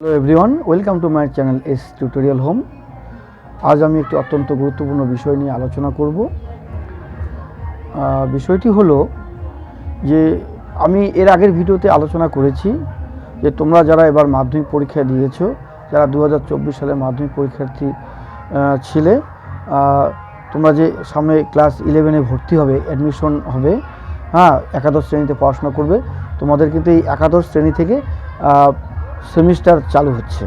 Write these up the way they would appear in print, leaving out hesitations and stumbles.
Hello everyone, welcome to my channel S tutorial home. আজ আমি একটি অত্যন্ত গুরুত্বপূর্ণ বিষয় নিয়ে আলোচনা করব। বিষয়টি হলো যে আমি এর আগের ভিডিওতে আলোচনা করেছি যে তোমরা যারা এবার মাধ্যমিক পরীক্ষা দিয়েছো, যারা 2024 সালে মাধ্যমিক পরীক্ষার্থী ছিলে, তোমরা যে সামনে ক্লাস 11-এ ভর্তি হবে, অ্যাডমিশন হবে, একাদশ শ্রেণীতে পড়াশোনা করবে, তোমাদের কিন্তু এই একাদশ শ্রেণী থেকে সেমিস্টার চালু হচ্ছে,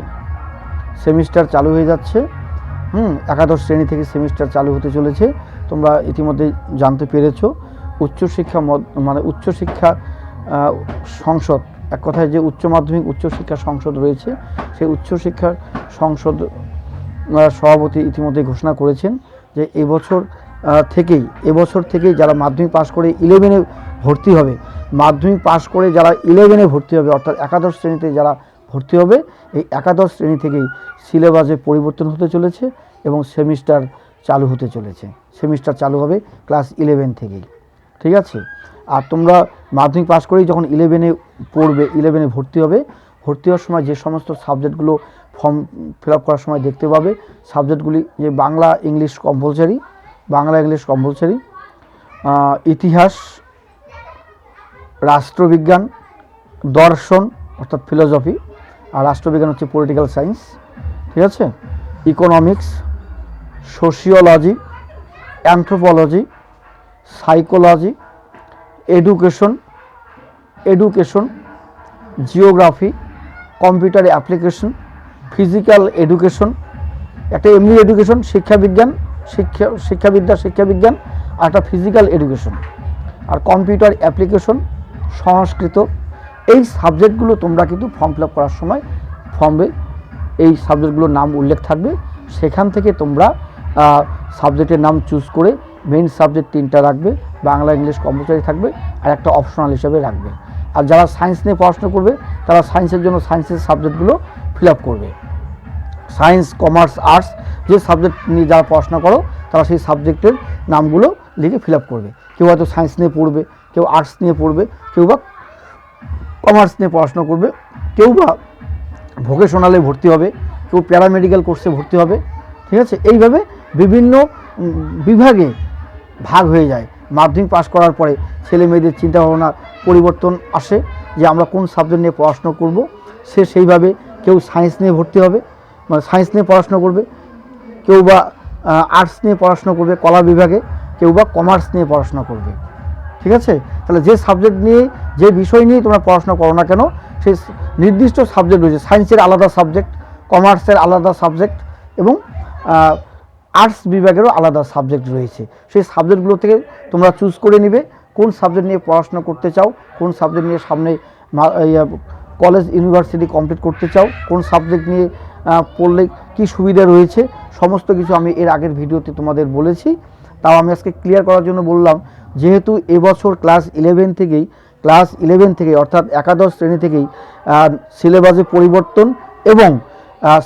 সেমিস্টার চালু হয়ে যাচ্ছে। একাদশ শ্রেণী থেকে সেমিস্টার চালু হতে চলেছে। তোমরা ইতিমধ্যে জানতে পেরেছো উচ্চশিক্ষা মানে উচ্চশিক্ষা সংসদ, এক কথায় যে উচ্চ মাধ্যমিক উচ্চশিক্ষা সংসদ রয়েছে, সেই উচ্চশিক্ষা সংসদ সভাপতি ইতিমধ্যে ঘোষণা করেছেন যে এবছর থেকেই যারা মাধ্যমিক পাশ করে 11-এ ভর্তি হবে, মাধ্যমিক পাশ করে যারা 11-এ ভর্তি হবে, অর্থাৎ একাদশ শ্রেণীতে যারা ভর্তি হবে, এই একাদশ শ্রেণী থেকেই সিলেবাসে পরিবর্তন হতে চলেছে এবং সেমিস্টার চালু হতে চলেছে। সেমিস্টার চালু হবে ক্লাস 11 থেকেই, ঠিক আছে? আর তোমরা মাধ্যমিক পাস করেই যখন 11-এ পড়বে, 11-এ ভর্তি হবে, ভর্তি হওয়ার সময় যে সমস্ত সাবজেক্টগুলো ফর্ম ফিল আপ করার সময় দেখতে পাবে, সাবজেক্টগুলি যে বাংলা ইংলিশ কম্পালসারি, ইতিহাস, রাষ্ট্রবিজ্ঞান, দর্শন অর্থাৎ ফিলোসফি, আর রাষ্ট্রবিজ্ঞান হচ্ছে পলিটিক্যাল সায়েন্স, ঠিক আছে? Economics, sociology, anthropology, psychology, education, geography, computer application, physical education, একটা এমনি এডুকেশন, শিক্ষাবিজ্ঞান, আর একটা ফিজিক্যাল এডুকেশন, আর কম্পিউটার অ্যাপ্লিকেশন, সংস্কৃত। এই সাবজেক্টগুলো তোমরা কিন্তু ফর্ম ফিল আপ করার সময় ফর্মে এই সাবজেক্টগুলোর নাম উল্লেখ থাকবে। সেখান থেকে তোমরা সাবজেক্টের নাম চুজ করে মেইন সাবজেক্ট 3টা রাখবে, বাংলা ইংলিশ কম্পালসারি থাকবে, আর একটা অপশনাল হিসাবে রাখবে। আর যারা সায়েন্স নিয়ে পড়াশোনা করবে, তারা সায়েন্সের জন্য সায়েন্সের সাবজেক্টগুলো ফিল আপ করবে। সায়েন্স, কমার্স, আর্টস যে সাবজেক্ট নিয়ে যারা পড়াশোনা করো, তারা সেই সাবজেক্টের নামগুলো লিখে ফিল আপ করবে। কেউ হয়তো সায়েন্স নিয়ে পড়বে, কেউ আর্টস নিয়ে পড়বে, কেউ বা কমার্স নিয়ে পড়াশোনা করবে, কেউ বা ভোকেশনালে ভর্তি হবে, কেউ প্যারামেডিক্যাল কোর্সে ভর্তি হবে, ঠিক আছে? এইভাবে বিভিন্ন বিভাগে ভাগ হয়ে যায়। মাধ্যমিক পাস করার পরে ছেলে মেয়েদের চিন্তাভাবনা পরিবর্তন আসে যে আমরা কোন সাবজেক্ট নিয়ে পড়াশোনা করব। সেইভাবে কেউ সায়েন্স নিয়ে ভর্তি হবে, মানে সায়েন্স নিয়ে পড়াশোনা করবে, কেউ বা আর্টস নিয়ে পড়াশোনা করবে কলা বিভাগে, কেউ বা কমার্স নিয়ে পড়াশোনা করবে, ঠিক আছে? তাহলে যে সাবজেক্ট নিয়ে, যে বিষয় নিয়ে তোমরা পড়াশোনা করো না কেন, সেই নির্দিষ্ট সাবজেক্ট রয়েছে। সায়েন্সের আলাদা সাবজেক্ট, কমার্সের আলাদা সাবজেক্ট এবং আর্টস বিভাগেরও আলাদা সাবজেক্ট রয়েছে। সেই সাবজেক্টগুলো থেকে তোমরা চুজ করে নিবে কোন সাবজেক্ট নিয়ে পড়াশোনা করতে চাও, কোন সাবজেক্ট নিয়ে সামনে কলেজ ইউনিভার্সিটি কমপ্লিট করতে চাও, কোন সাবজেক্ট নিয়ে পড়লে কি সুবিধা রয়েছে, সমস্ত কিছু আমি এর আগের ভিডিওতে তোমাদের বলেছি। তাও আমি আজকে ক্লিয়ার করার জন্য বললাম, যেহেতু এবছর ক্লাস 11 থেকেই অর্থাৎ একাদশ শ্রেণী থেকেই সিলেবাসে পরিবর্তন এবং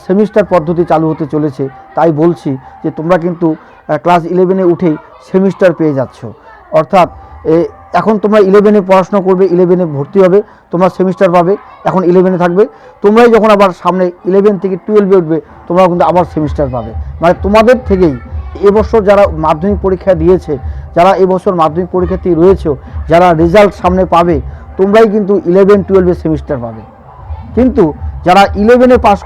সেমিস্টার পদ্ধতি চালু হতে চলেছে, তাই বলছি যে তোমরা কিন্তু ক্লাস 11-এ উঠেই সেমিস্টার পেয়ে যাচ্ছ। অর্থাৎ এখন তোমরা 11-এ পড়াশোনা করবে, 11-এ ভর্তি হবে, তোমরা সেমিস্টার পাবে, এখন 11-এ থাকবে, তোমরাই যখন আবার সামনে 11 থেকে 12-এ উঠবে, তোমরা কিন্তু আবার সেমিস্টার পাবে। মানে তোমাদের থেকেই এবছর যারা মাধ্যমিক পরীক্ষা দিয়েছে, যারা এবছর মাধ্যমিক পরীক্ষার্থী রয়েছে, যারা রেজাল্ট সামনে পাবে, তোমরাই কিন্তু 11-12-এ সেমিস্টার পাবে। কিন্তু যারা 11-এ পাস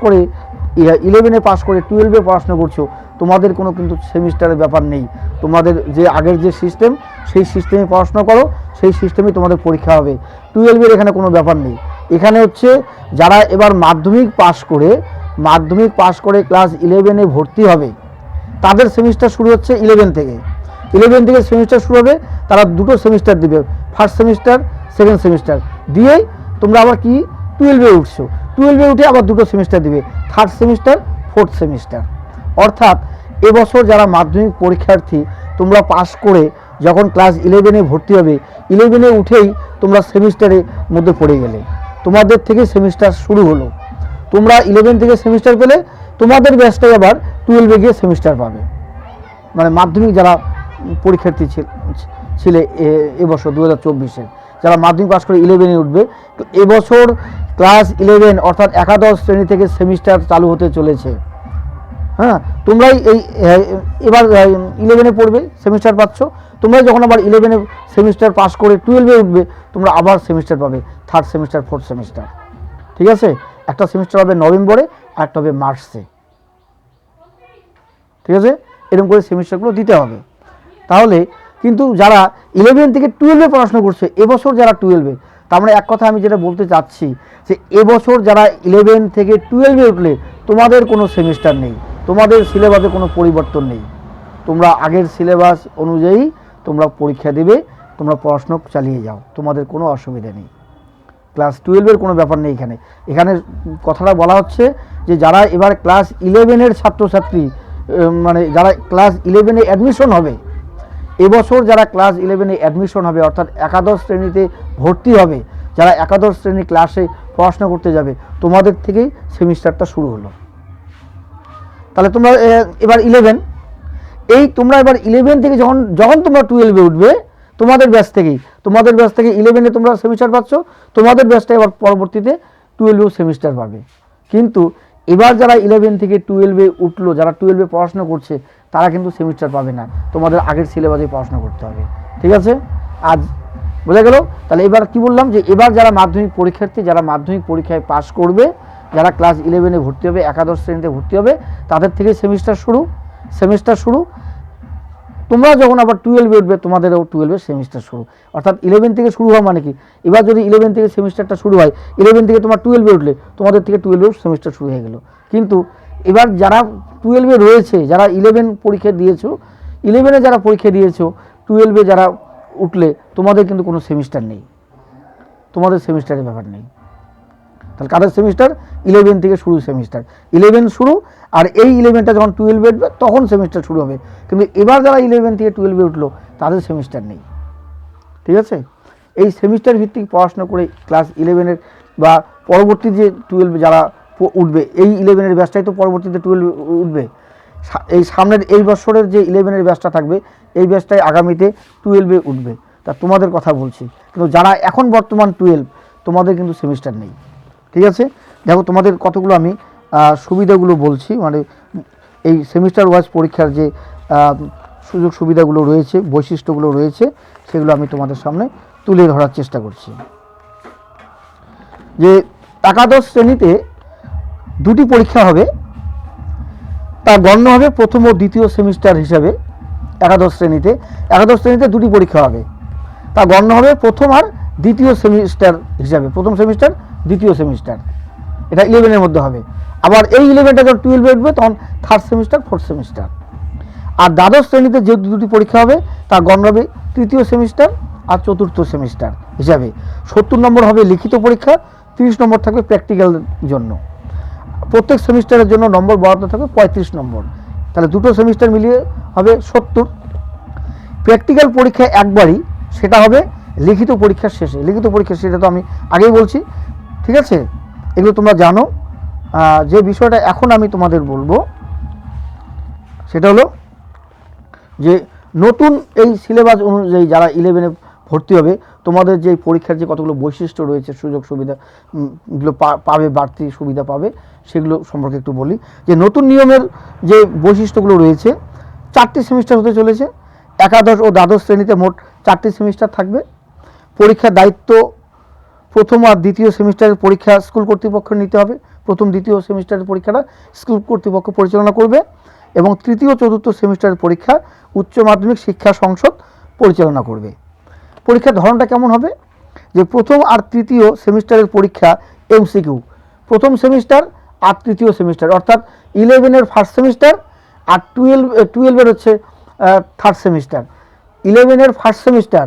করে 12-এ পড়াশোনা করছো, তোমাদের কোনো কিন্তু সেমিস্টারের ব্যাপার নেই। তোমাদের যে আগের যে সিস্টেম, সেই সিস্টেমে পড়াশোনা করো, সেই সিস্টেমেই তোমাদের পরীক্ষা হবে। 12-এর এখানে কোনো ব্যাপার নেই। এখানে হচ্ছে যারা এবার মাধ্যমিক পাস করে ক্লাস 11-এ ভর্তি হবে, তাদের সেমিস্টার শুরু হচ্ছে 11 থেকে সেমিস্টার শুরু হবে। তারা দুটো সেমিস্টার দিবে, ফার্স্ট সেমিস্টার, সেকেন্ড সেমিস্টার দিয়েই তোমরা আবার কি 12-এ উঠছো, 12-এ উঠে আবার দুটো সেমিস্টার দিবে, থার্ড সেমিস্টার, ফোর্থ সেমিস্টার। অর্থাৎ এবছর যারা মাধ্যমিক পরীক্ষার্থী তোমরা পাস করে যখন ক্লাস 11-এ ভর্তি হবে, 11-এ উঠেই তোমরা সেমিস্টারের মধ্যে পড়ে গেলে, তোমাদের থেকে সেমিস্টার শুরু হলো। তোমরা 11 থেকে সেমিস্টার পেলে, তোমাদের ব্যাচটাই আবার 12-এ গিয়ে সেমিস্টার পাবে। মানে মাধ্যমিক যারা পরীক্ষার্থী ছিলে এবছর 2024-এ, যারা মাধ্যমিক পাস করে 11-এ উঠবে, এবছর ক্লাস 11 অর্থাৎ একাদশ শ্রেণী থেকে সেমিস্টার চালু হতে চলেছে। হ্যাঁ, তোমরাই এই এবার 11-এ পড়বে, সেমিস্টার পাচ্ছ। তোমরাই যখন আবার 11-এ সেমিস্টার পাস করে 12-এ উঠবে, তোমরা আবার সেমিস্টার পাবে, থার্ড সেমিস্টার, ফোর্থ সেমিস্টার। ঠিক আছে, একটা সেমিস্টার হবে নভেম্বরে, আর একটা হবে মার্চে। ঠিক আছে, এরকম করে সেমিস্টারগুলো দিতে হবে। তাহলে কিন্তু যারা 11 থেকে 12-এ পড়াশোনা করছে এবছর, যারা 12-এ, তার মানে এক কথা আমি যেটা বলতে চাচ্ছি যে এবছর যারা 11 থেকে 12-এ উঠলে তোমাদের কোনো সেমিস্টার নেই, তোমাদের সিলেবাসে কোনো পরিবর্তন নেই। তোমরা আগের সিলেবাস অনুযায়ী তোমরা পরীক্ষা দেবে, তোমরা পড়াশোনা চালিয়ে যাও, তোমাদের কোনো অসুবিধা নেই। ক্লাস 12-এর কোনো ব্যাপার নেই এখানে। এখানে কথাটা বলা হচ্ছে যে যারা এবার ক্লাস 11-এর ছাত্রছাত্রী, মানে যারা ক্লাস 11-এ অ্যাডমিশন হবে, এবছর যারা ক্লাস 11-এ অ্যাডমিশন হবে, অর্থাৎ একাদশ শ্রেণীতে ভর্তি হবে, যারা একাদশ শ্রেণী ক্লাসে পড়াশোনা করতে যাবে, তোমাদের থেকেই সেমিস্টারটা শুরু হলো। তাহলে তোমরা এবার 11, এই তোমরা এবার 11 থেকে যখন তোমরা 12-এ উঠবে, তোমাদের ব্যাচ থেকে 11-এ তোমরা সেমিস্টার পাচ্ছ, তোমাদের ব্যাচটা এবার পরবর্তীতে 12-এও সেমিস্টার পাবে। কিন্তু এবার যারা 11 থেকে 12-এ উঠলো, যারা 12-এ পড়াশোনা করছে, তারা কিন্তু সেমিস্টার পাবে না, তোমাদের আগের সিলেবাসে পড়াশোনা করতে হবে। ঠিক আছে, আজ বোঝা গেল? তাহলে এবার কি বললাম, যে এবার যারা মাধ্যমিক পরীক্ষার্থী, যারা মাধ্যমিক পরীক্ষায় পাশ করবে, যারা ক্লাস 11-এ ভর্তি হবে, একাদশ শ্রেণীতে ভর্তি হবে, তাদের থেকে সেমিস্টার শুরু। তোমরা যখন আবার 12-এ উঠবে, তোমাদেরও 12-এর সেমিস্টার শুরু। অর্থাৎ 11 থেকে শুরু হওয়া মানে কি, এবার যদি 11 থেকে সেমিস্টারটা শুরু হয়, 11 থেকে তোমার 12-এ উঠলে, তোমাদের থেকে 12-এর সেমিস্টার শুরু হয়ে গেল। কিন্তু এবার যারা 12-এ রয়েছে, যারা 11 পরীক্ষা দিয়েছো, 11-এ যারা পরীক্ষা দিয়েছো, 12-এ যারা উঠলে, তোমাদের কিন্তু কোনো সেমিস্টার নেই, তোমাদের সেমিস্টারের ব্যাপার নেই। তাহলে কাদের সেমিস্টার? 11 থেকে শুরু সেমিস্টার, 11 শুরু। আর এই 11টা যখন 12-এ উঠবে, তখন সেমিস্টার শুরু হবে। কিন্তু এবার যারা 11 থেকে 12-এ উঠলো, তাদের সেমিস্টার নেই। ঠিক আছে, এই সেমিস্টার ভিত্তিক পড়াশোনা করে ক্লাস 11-এর বা পরবর্তী যে 12 যারা উঠবে, এই 11-এর ব্যাচটাই তো পরবর্তীতে 12 উঠবে। এই সামনের এই বছরের যে 11-এর ব্যাচটা থাকবে, এই ব্যাচটাই আগামীতে 12-এ উঠবে। তা তোমাদের কথা বলছি, কিন্তু যারা এখন বর্তমান 12, তোমাদের কিন্তু সেমিস্টার নেই। ঠিক আছে, দেখো তোমাদের কতগুলো আমি সুবিধাগুলো বলছি, মানে এই সেমিস্টার ওয়াইজ পরীক্ষার যে সুযোগ সুবিধাগুলো রয়েছে, বৈশিষ্ট্যগুলো রয়েছে, সেগুলো আমি তোমাদের সামনে তুলে ধরার চেষ্টা করছি। যে একাদশ শ্রেণীতে দুটি পরীক্ষা হবে, তা গণ্য হবে প্রথম ও দ্বিতীয় সেমিস্টার হিসাবে। একাদশ শ্রেণীতে দুটি পরীক্ষা হবে, তা গণ্য হবে প্রথম আর দ্বিতীয় সেমিস্টার হিসাবে। প্রথম সেমিস্টার, দ্বিতীয় সেমিস্টার, এটা 11-এর মধ্যে হবে। আবার এই 11টা যখন 12-এ উঠবে, তখন থার্ড সেমিস্টার, ফোর্থ সেমিস্টার। আর দ্বাদশ শ্রেণীতে যে দুটি পরীক্ষা হবে, তা গণ্য হবে তৃতীয় সেমিস্টার আর চতুর্থ সেমিস্টার হিসাবে। 70 নম্বর হবে লিখিত পরীক্ষা, 30 নম্বর থাকবে প্র্যাকটিক্যালের জন্য। প্রত্যেক সেমিস্টারের জন্য নম্বর বরাদ্দ থাকবে 35 নম্বর। তাহলে দুটো সেমিস্টার মিলিয়ে হবে 70। প্র্যাকটিক্যাল পরীক্ষা একবারই, সেটা হবে লিখিত পরীক্ষার শেষে। সেটা তো আমি আগেই বলছি। ঠিক আছে, এগুলো তোমরা জানো। যে বিষয়টা এখন আমি তোমাদের বলবো, সেটা হলো যে নতুন এই সিলেবাস অনুযায়ী যারা 11-এ ভর্তি হবে, তোমাদের যে পরীক্ষার যে কতগুলো বৈশিষ্ট্য রয়েছে, সুযোগ সুবিধাগুলো পাবে, বাড়তি সুবিধা পাবে, সেগুলো সম্পর্কে একটু বলি। যে নতুন নিয়মের যে বৈশিষ্ট্যগুলো রয়েছে, 4টি সেমিস্টার হতে চলেছে। একাদশ ও দ্বাদশ শ্রেণীতে মোট 4টি সেমিস্টার থাকবে। পরীক্ষার দায়িত্ব প্রথম আর দ্বিতীয় সেমিস্টারের পরীক্ষা স্কুল কর্তৃপক্ষ নিতে হবে। প্রথম দ্বিতীয় সেমিস্টারের পরীক্ষাটা স্কুল কর্তৃপক্ষ পরিচালনা করবে, এবং তৃতীয় চতুর্থ সেমিস্টারের পরীক্ষা উচ্চ মাধ্যমিক শিক্ষা সংসদ পরিচালনা করবে। পরীক্ষার ধরনটা কেমন হবে, যে প্রথম আর তৃতীয় সেমিস্টারের পরীক্ষা এমসিকিউ, প্রথম সেমিস্টার আর তৃতীয় সেমিস্টার, অর্থাৎ 11-এর ফার্স্ট সেমিস্টার আর 12-এর হচ্ছে থার্ড সেমিস্টার। 11-এর ফার্স্ট সেমিস্টার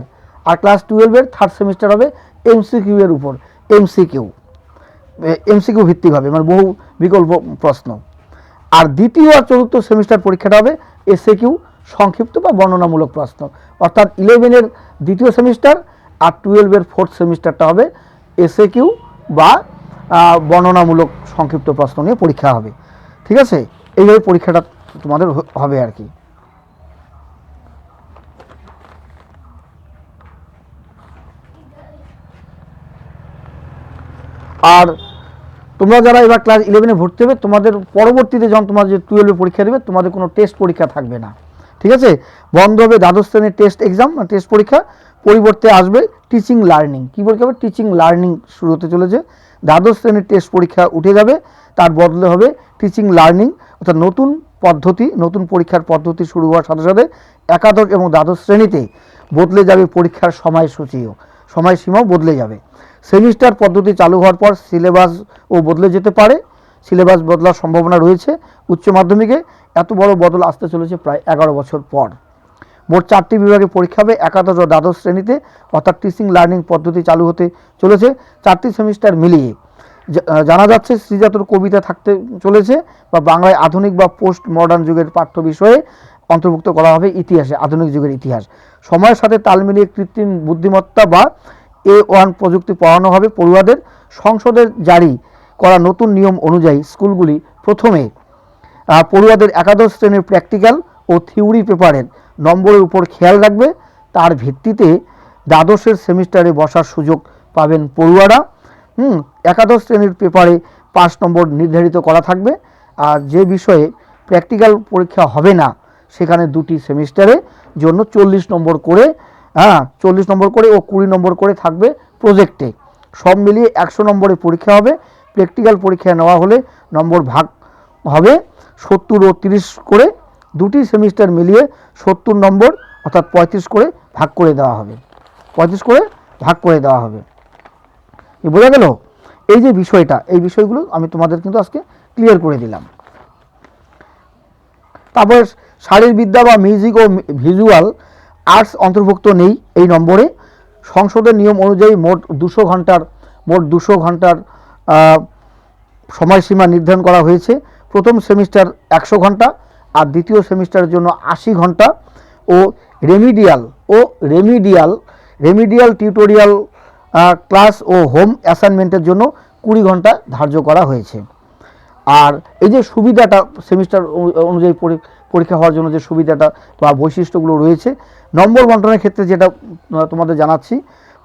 আর ক্লাস 12-এর থার্ড সেমিস্টার হবে এমসিকিউ এর উপর, এমসিকিউ ভিত্তিক হবে, মানে বহু বিকল্প প্রশ্ন। আর দ্বিতীয় আর চতুর্থ সেমিস্টার পরীক্ষাটা হবে এসএকিউ, সংক্ষিপ্ত বা বর্ণনামূলক প্রশ্ন। অর্থাৎ 11-এর দ্বিতীয় সেমিস্টার আর 12-এর ফোর্থ সেমিস্টারটা হবে এসএকিউ বা বর্ণনামূলক সংক্ষিপ্ত প্রশ্ন নিয়ে পরীক্ষা হবে। ঠিক আছে, এইভাবে পরীক্ষাটা তোমাদের হবে আর কি। আর তোমরা যারা এবার ক্লাস 11-এ ভর্তি হবে, তোমাদের পরবর্তীতে যখন তোমরা যে 12-এ পরীক্ষা দেবে, তোমাদের কোনো টেস্ট পরীক্ষা থাকবে না, ঠিক আছে। বন্ধ হবে দ্বাদশ শ্রেণীর টেস্ট এক্সাম, টেস্ট পরীক্ষা, পরিবর্তে আসবে টিচিং লার্নিং। কী পরীক্ষা হবে? টিচিং লার্নিং শুরু হতে চলেছে। দ্বাদশ শ্রেণীর টেস্ট পরীক্ষা উঠে যাবে, তার বদলে হবে টিচিং লার্নিং, অর্থাৎ নতুন পদ্ধতি, নতুন পরীক্ষার পদ্ধতি শুরু হওয়ার সাথে সাথে একাদশ এবং দ্বাদশ শ্রেণীতে বদলে যাবে পরীক্ষার সময়সূচিও, সময়সীমাও বদলে যাবে। সেমিস্টার পদ্ধতি চালু হওয়ার পর সিলেবাসও বদলে যেতে পারে, সিলেবাস বদলার সম্ভাবনা রয়েছে। উচ্চ মাধ্যমিকে এত বড় বদল আসতে চলেছে প্রায় 11 বছর পর। মোট 4টি বিভাগে পরীক্ষা হবে একাদশ ও দ্বাদশ শ্রেণীতে, অর্থাৎ টিচিং লার্নিং পদ্ধতি চালু হতে চলেছে 4টি সেমিস্টার মিলিয়ে। জানা যাচ্ছে শ্রীজাতর কবিতা থাকতে চলেছে, বা বাংলায় আধুনিক বা পোস্ট মডার্ন যুগের পাঠ্য বিষয়ে অন্তর্ভুক্ত করা হবে ইতিহাসে, আধুনিক যুগের ইতিহাস। সময়ের সাথে তাল মিলিয়ে কৃত্রিম বুদ্ধিমত্তা বা A1 প্রযুক্তি পড়ানো হবে পড়ুয়াদের। সংসদের জারি করা নতুন নিয়ম অনুযায়ী স্কুলগুলি প্রথমে পড়ুয়াদের একাদশ শ্রেণীর প্র্যাকটিক্যাল ও থিওরি পেপারের নম্বরের উপর খেয়াল রাখবে, তার ভিত্তিতে দ্বাদশের সেমিস্টারে বসার সুযোগ পাবেন পড়ুয়ারা। একাদশ শ্রেণীর পেপারে 5 নম্বর নির্ধারিত করা থাকবে, আর যে বিষয়ে প্র্যাকটিক্যাল পরীক্ষা হবে না সেখানে 2টি সেমিস্টারে জন্য 40 নম্বর করে, 40 নম্বর করে ও 20 নম্বর করে থাকবে প্রজেক্টে। সব মিলিয়ে 100 নম্বরে পরীক্ষা হবে। প্র্যাকটিক্যাল পরীক্ষা নেওয়া হলে নম্বর ভাগ হবে 70 ও 30 করে, 2টি সেমিস্টার মিলিয়ে 70 নম্বর, অর্থাৎ 35 করে ভাগ করে দেওয়া হবে, 35 করে ভাগ করে দেওয়া হবে। বোঝা গেল? এই যে বিষয়টা, এই বিষয়গুলো আমি তোমাদের কিন্তু আজকে ক্লিয়ার করে দিলাম। তারপর শারীরবিদ্যা বা মিউজিক ও ভিজুয়াল আর্টস অন্তর্ভুক্ত নেই এই নম্বরে। সংসদের নিয়ম অনুযায়ী মোট 200 ঘন্টার সময়সীমা নির্ধারণ করা হয়েছে। প্রথম সেমিস্টার 100 ঘন্টা, আর দ্বিতীয় সেমিস্টারের জন্য 80 ঘন্টা, ও রেমিডিয়াল টিউটোরিয়াল ক্লাস ও হোম অ্যাসাইনমেন্টের জন্য 20 ঘন্টা ধার্য করা হয়েছে। আর এই যে সুবিধাটা, সেমিস্টার অনুযায়ী পরীক্ষা হওয়ার জন্য যে সুবিধাটা বা বৈশিষ্ট্যগুলো রয়েছে, নম্বর বন্টনের ক্ষেত্রে যেটা তোমাদের জানাচ্ছি,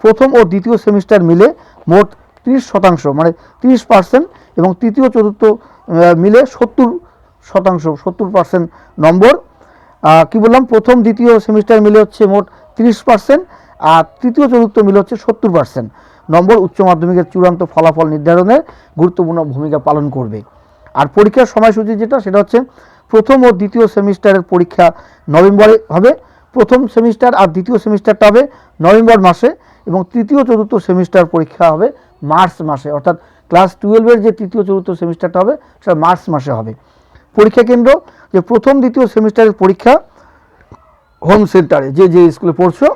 প্রথম ও দ্বিতীয় সেমিস্টার মিলে মোট 30%, মানে 30%, এবং তৃতীয় চতুর্থ মিলে 70% নম্বর। কি বললাম? প্রথম দ্বিতীয় সেমিস্টার মিলে হচ্ছে মোট 30%, আর তৃতীয় চতুর্থ মিলে হচ্ছে 70% নম্বর উচ্চ মাধ্যমিকের চূড়ান্ত ফলাফল নির্ধারণে গুরুত্বপূর্ণ ভূমিকা পালন করবে। আর পরীক্ষার সময়সূচি যেটা, সেটা হচ্ছে প্রথম ও দ্বিতীয় সেমিস্টারের পরীক্ষা নভেম্বরে হবে, প্রথম সেমিস্টার আর দ্বিতীয় সেমিস্টারটা হবে নভেম্বর মাসে, এবং তৃতীয় চতুর্থ সেমিস্টার পরীক্ষা হবে মার্চ মাসে, অর্থাৎ ক্লাস 12-এর যে তৃতীয় চতুর্থ সেমিস্টারটা হবে সেটা মার্চ মাসে হবে। পরীক্ষা কেন্দ্র, যে প্রথম দ্বিতীয় সেমিস্টারের পরীক্ষা হোম সেন্টারে, যে স্কুলে পড়ছো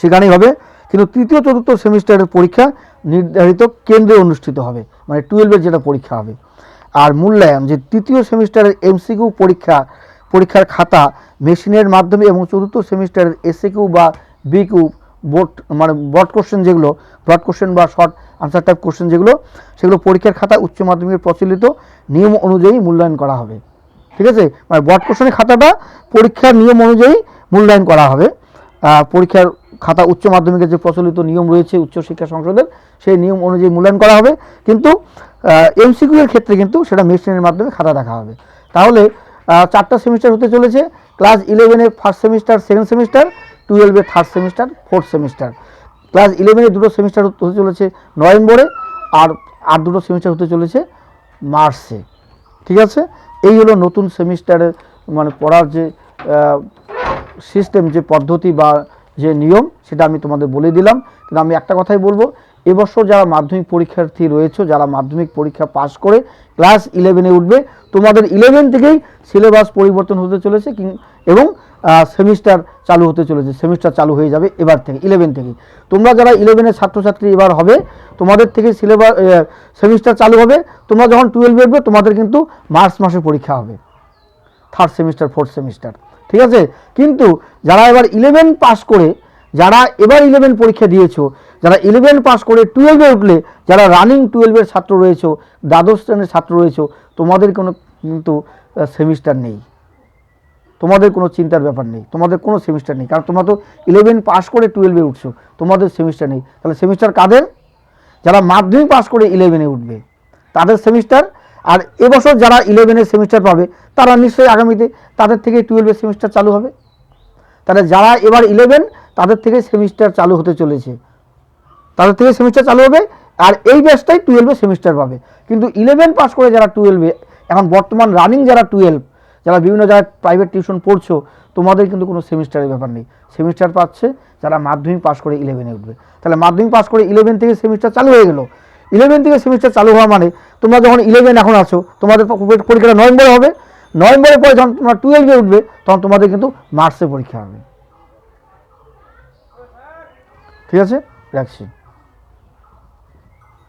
সেখানেই হবে, কিন্তু তৃতীয় চতুর্থ সেমিস্টারের পরীক্ষা নির্ধারিত কেন্দ্রে অনুষ্ঠিত হবে, মানে 12-এর যেটা পরীক্ষা হবে। আর মূল্যায়ন, যে তৃতীয় সেমিস্টারের এমসিকিউ পরীক্ষার খাতা মেশিনের মাধ্যমে, এবং চতুর্থ সেমিস্টারের এসিকিউ বা বিকিউ বোর্ড কোশ্চেন, যেগুলো ব্রড কোশ্চেন বা শর্ট আনসার টাইপ কোশ্চেন যেগুলো, সেগুলো পরীক্ষার খাতা উচ্চ মাধ্যমিকের প্রচলিত নিয়ম অনুযায়ী মূল্যায়ন করা হবে, ঠিক আছে। মানে ব্রড কোশ্চেনের খাতাটা পরীক্ষার নিয়ম অনুযায়ী মূল্যায়ন করা হবে। পরীক্ষার খাতা উচ্চ মাধ্যমিকের যে প্রচলিত নিয়ম রয়েছে উচ্চশিক্ষা সংসদের, সেই নিয়ম অনুযায়ী মূল্যায়ন করা হবে, কিন্তু এমসিকিউ এর ক্ষেত্রে কিন্তু সেটা মেশিনের মাধ্যমে খাতা দেখা হবে। তাহলে 4টা সেমিস্টার হতে চলেছে। ক্লাস 11-এ ফার্স্ট সেমিস্টার, সেকেন্ড সেমিস্টার, 12-এ third semester, fourth semester. Class 11-এ 2টো সেমিস্টার হতে চলেছে নভেম্বরে, আর 2টো সেমিস্টার হতে চলেছে মার্চে, ঠিক আছে। এই হলো নতুন সেমিস্টারের মানে পড়ার যে সিস্টেম, যে পদ্ধতি বা যে নিয়ম, সেটা আমি তোমাদের বলে দিলাম। কিন্তু আমি একটা কথাই বলবো, এবছর যারা মাধ্যমিক পরীক্ষার্থী রয়েছে, যারা মাধ্যমিক পরীক্ষা পাস করে ক্লাস 11-এ উঠবে, তোমাদের 11 থেকেই সিলেবাস পরিবর্তন হতে চলেছে, এবং সেমিস্টার চালু হতে চলেছে, সেমিস্টার চালু হয়ে যাবে এবার থেকে, 11 থেকে। তোমরা যারা 11-এর ছাত্রছাত্রী এবার হবে, তোমাদের থেকে সেমিস্টার চালু হবে। তোমরা যখন 12-এ উঠবে, তোমাদের কিন্তু মার্চ মাসে পরীক্ষা হবে, থার্ড সেমিস্টার, ফোর্থ সেমিস্টার, ঠিক আছে। কিন্তু যারা এবার 11 পাস করে, যারা এবার 11 পরীক্ষা দিয়েছো, যারা 11 পাস করে 12-এ উঠলে, যারা রানিং 12-এর ছাত্র রয়েছো, দ্বাদশ শ্রেণীর ছাত্র রয়েছো, তোমাদের কোনো কিন্তু সেমিস্টার নেই, তোমাদের কোনো চিন্তার ব্যাপার নেই, তোমাদের কোনো সেমিস্টার নেই, কারণ তোমরা তো 11 পাস করে 12-এ উঠছো, তোমাদের সেমিস্টার নেই। তাহলে সেমিস্টার কাদের? যারা মাধ্যমিক পাস করে 11-এ উঠবে তাদের সেমিস্টার, আর এবছর যারা 11-এর সেমিস্টার পাবে তারা নিশ্চয়ই আগামীতে তাদের থেকে 12-এর সেমিস্টার চালু হবে। তাহলে যারা এবার 11 তাদের থেকে সেমিস্টার চালু হতে চলেছে, তাদের থেকে সেমিস্টার চালু হবে, আর এই ব্যাচটাই 12-এ সেমিস্টার পাবে। কিন্তু 11 পাস করে যারা 12-এ এখন বর্তমান রানিং যারা 12, যারা বিভিন্ন জায়গায় প্রাইভেট টিউশন পড়ছো, তোমাদের কিন্তু কোনো সেমিস্টারের ব্যাপার নেই। সেমিস্টার পাচ্ছে যারা মাধ্যমিক পাস করে 11-এ উঠবে। তাহলে মাধ্যমিক পাস করে 11 থেকে সেমিস্টার চালু হয়ে গেল। 11 থেকে সেমিস্টার চালু হওয়া মানে তোমরা যখন 11 এখন আছো, তোমাদের পরীক্ষাটা নভেম্বরে হবে। নভেম্বরের পরে যখন তোমরা 12-এ উঠবে তখন তোমাদের কিন্তু মার্চে পরীক্ষা হবে। ঠিক আছে, রাখছি।